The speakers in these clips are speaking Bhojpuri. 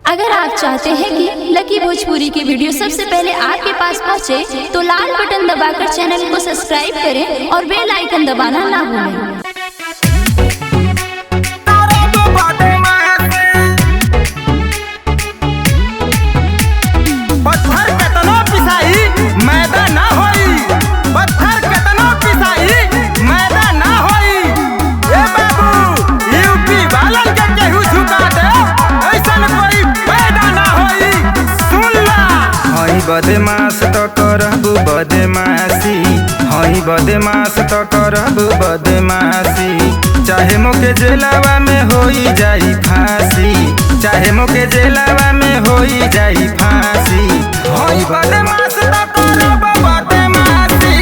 अगर आप चाहते हैं कि लकी भोजपुरी की वीडियो सबसे पहले आपके पास पहुंचे, तो लाल बटन दबाकर चैनल को सब्सक्राइब करें और बेल आइकन दबाना ना भूलें। बदमाश तो करबू बदमाशी, हई बदमाश तो करबू बदमाशी। चाहे मोके जेलवा में होई जाई फांसी, चाहे मोके जेलवा में होई जाई फांसी। हई बदमाश तो करबू बदमाशी,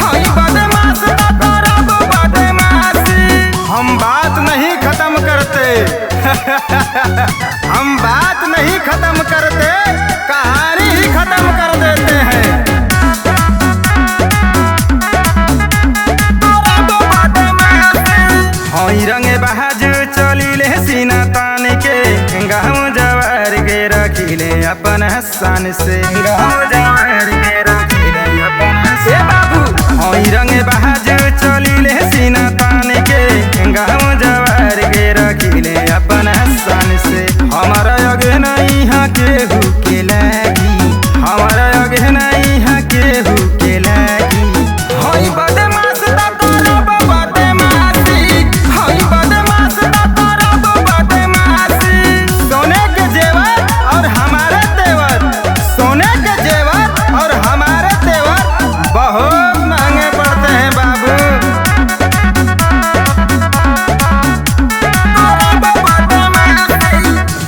हई बदमाश तो करबू बदमाशी। हम बात नहीं खत्म करते हम बात नहीं खत्म करते, कहानी ही खत्म कर देते हैं। हई रंगे बहाजू चलिले सीना तान के, गाँव जवार के रखिले अपन हसन से, गाँव जवार के रखिले अपन से। बाबू हई रंगे बहाजू चलिले सीना तान के, गाँव जवार के रखिले अपन हसन से। हमारा अगे नहीं हाँ केहू के लागी, हमारा अगे नहीं हाँ केहू के लागी। हई बदमाश तो करबू बदमाशी, हई बदमाश तो करबू बदमाशी। सोने के जेवर और हमारे तेवर, सोने के जेवर और हमारे तेवर बहुत महंगे पड़ते हैं बाबू।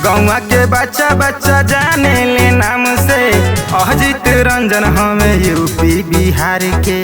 गौवा के बच्चा बच्चा जाने ले नाम से, अजित रंजन हमें यूपी बिहार के।